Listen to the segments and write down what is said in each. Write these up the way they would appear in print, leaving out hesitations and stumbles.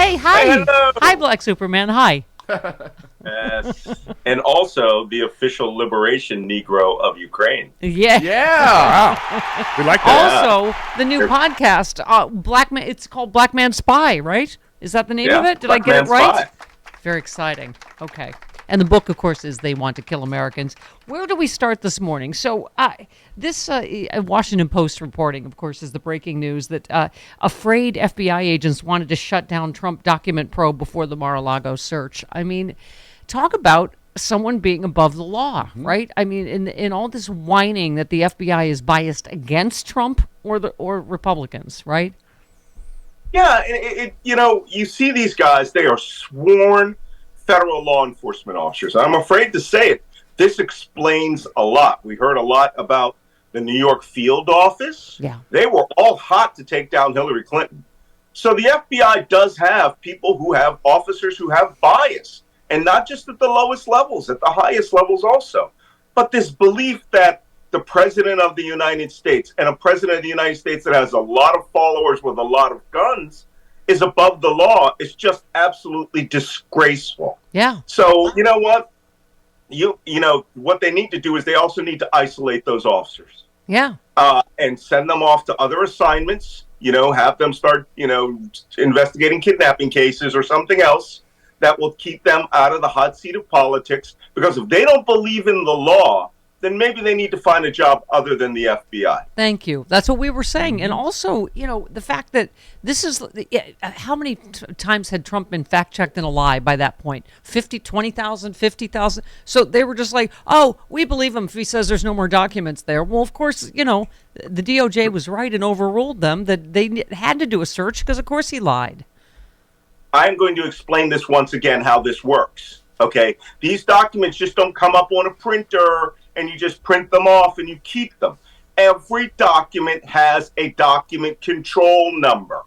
Hey, hi. Hey, hello. Hi, Black Superman. Hi. Yes. And also the official liberation Negro of Ukraine. Yeah. Yeah. Wow. We like that. Also, the new podcast, Black Man. It's called Black Man Spy, right? Is that the name of it? Did I Black get Man it right? Spy. Very exciting. Okay. And the book, of course, is They Want to Kill Americans. Where do we start this morning? So this Washington Post reporting, of course, is the breaking news that afraid FBI agents wanted to shut down Trump document probe before the Mar-a-Lago search. I mean, talk about someone being above the law, right? I mean, in all this whining that the FBI is biased against Trump or Republicans, right? Yeah, you see these guys, they are sworn federal law enforcement officers. I'm afraid to say it. This explains a lot. We heard a lot about the New York field office. Yeah. They were all hot to take down Hillary Clinton. So the FBI does have people who have officers who have bias, and not just at the lowest levels, at the highest levels also. But this belief that the president of the United States and a president of the United States that has a lot of followers with a lot of guns is above the law is just absolutely disgraceful. Yeah. So you know what? You know what they need to do is they also need to isolate those officers. Yeah. And send them off to other assignments. Have them start investigating kidnapping cases or something else that will keep them out of the hot seat of politics. Because if they don't believe in the law, then maybe they need to find a job other than the FBI. Thank you. That's what we were saying. And also, the fact that this is, how many times had Trump been fact-checked in a lie by that point? 20,000, 50,000? So they were just like, oh, we believe him if he says there's no more documents there. Well, of course, the DOJ was right and overruled them that they had to do a search because, of course, he lied. I'm going to explain this once again, how this works. Okay? These documents just don't come up on a printer and you just print them off and you keep them. Every document has a document control number,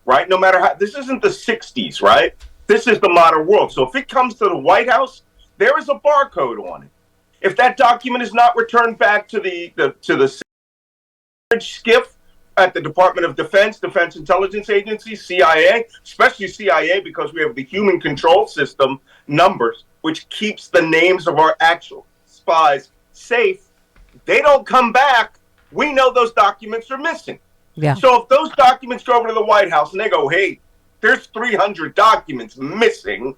right? No matter how, this isn't the 60s, right? This is the modern world. So if it comes to the White House, there is a barcode on it. If that document is not returned back to the SCIF at the Department of Defense, Defense Intelligence Agency, CIA, especially CIA, because we have the human control system numbers, which keeps the names of our actual spies safe. They don't come back. We know those documents are missing. Yeah. So if those documents go over to the White House and they go, hey, there's 300 documents missing,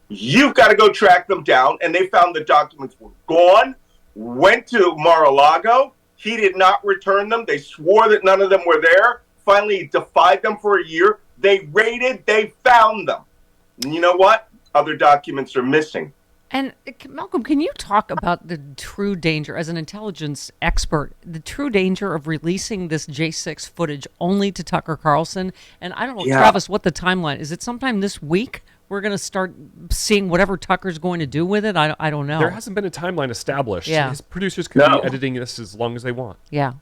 you've got to go track them down. And they found the documents were gone, went to Mar-a-Lago. He did not return them. They swore that none of them were there. Finally, he defied them for a year. They raided, they found them. And you know what? Other documents are missing. And Malcolm, can you talk about the true danger, as an intelligence expert, the true danger of releasing this J6 footage only to Tucker Carlson? And I don't know, Travis, what the timeline is. It sometime this week we're going to start seeing whatever Tucker's going to do with it? I don't know. There hasn't been a timeline established. Yeah. His producers can be editing this as long as they want. Yeah.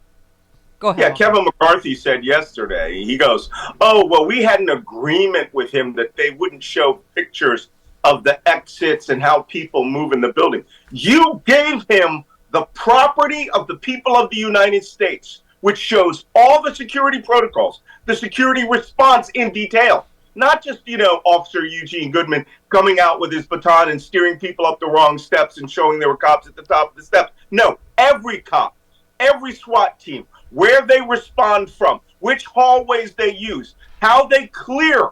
Go ahead. Yeah, Kevin McCarthy said yesterday, he goes, oh, well, we had an agreement with him that they wouldn't show pictures of the exits and how people move in the building. You gave him the property of the people of the United States, which shows all the security protocols, the security response in detail. Not just, Officer Eugene Goodman coming out with his baton and steering people up the wrong steps and showing there were cops at the top of the steps. No, every cop, every SWAT team, where they respond from, which hallways they use, how they clear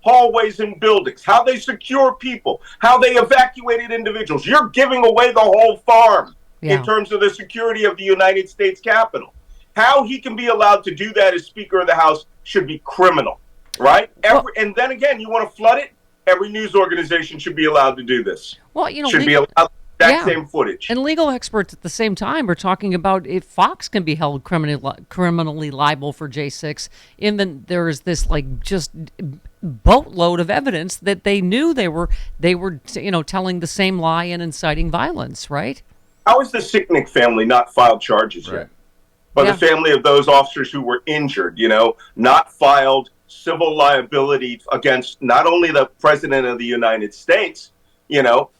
hallways and buildings, how they secure people, how they evacuated individuals. You're giving away the whole farm in terms of the security of the United States Capitol. How he can be allowed to do that as Speaker of the House should be criminal, right? And then again, you want to flood it? Every news organization should be allowed to do this. Well, should be allowed that same footage. And legal experts at the same time are talking about if Fox can be held criminally liable for J6, and then there is this just boatload of evidence that they knew they were telling the same lie and inciting violence, right? How is the Sicknick family not filed charges yet? But the family of those officers who were injured, not filed civil liability against not only the President of the United States,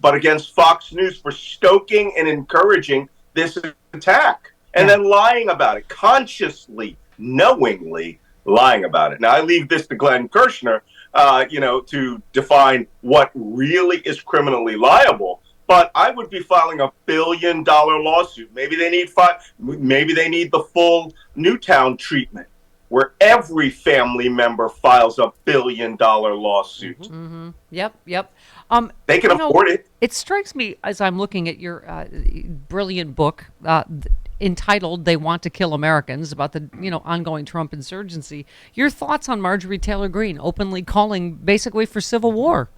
but against Fox News for stoking and encouraging this attack and then lying about it, consciously, knowingly lying about it. Now, I leave this to Glenn Kirshner, to define what really is criminally liable. But I would be filing $1 billion lawsuit. Maybe they need Maybe they need the full Newtown treatment, where every family member files $1 billion lawsuit. Mm-hmm. Yep. They can afford it. It strikes me as I'm looking at your brilliant book entitled "They Want to Kill Americans" about the ongoing Trump insurgency. Your thoughts on Marjorie Taylor Greene openly calling basically for civil war,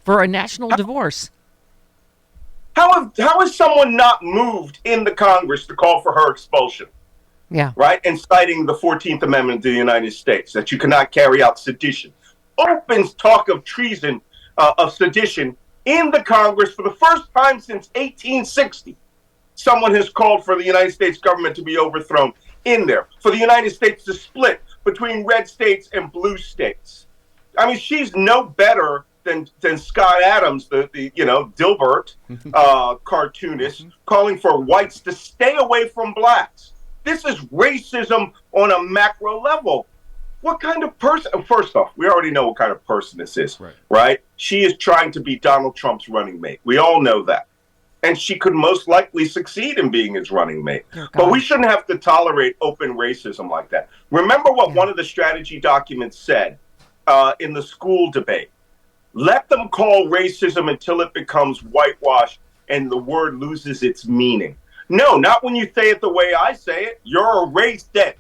for a national divorce. How is someone not moved in the Congress to call for her expulsion? Yeah. Right? And citing the 14th Amendment to the United States, that you cannot carry out sedition. Opens talk of treason, of sedition in the Congress for the first time since 1860. Someone has called for the United States government to be overthrown in there, for the United States to split between red states and blue states. I mean, she's no better than Scott Adams, the Dilbert cartoonist, calling for whites to stay away from blacks. This is racism on a macro level. What kind of person? First off, we already know what kind of person this is, right? She is trying to be Donald Trump's running mate. We all know that. And she could most likely succeed in being his running mate. But we shouldn't have to tolerate open racism like that. Remember what one of the strategy documents said in the school debate. Let them call racism until it becomes whitewash and the word loses its meaning. No, not when you say it the way I say it. You're a racist.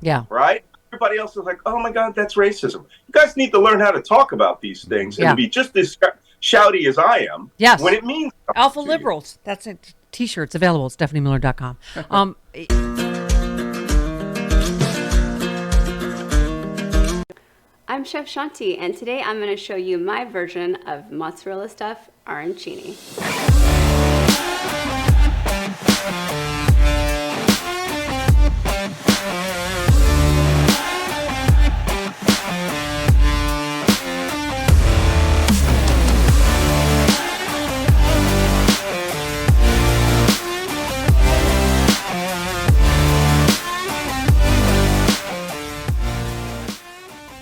Yeah. Right? Everybody else is like, oh my God, that's racism. You guys need to learn how to talk about these things and to be just as shouty as I am. Yes. When it means Alpha Liberals. That's a T-shirt. It's available at StephanieMiller.com. I'm Chef Shanti, and today I'm going to show you my version of mozzarella stuffed arancini.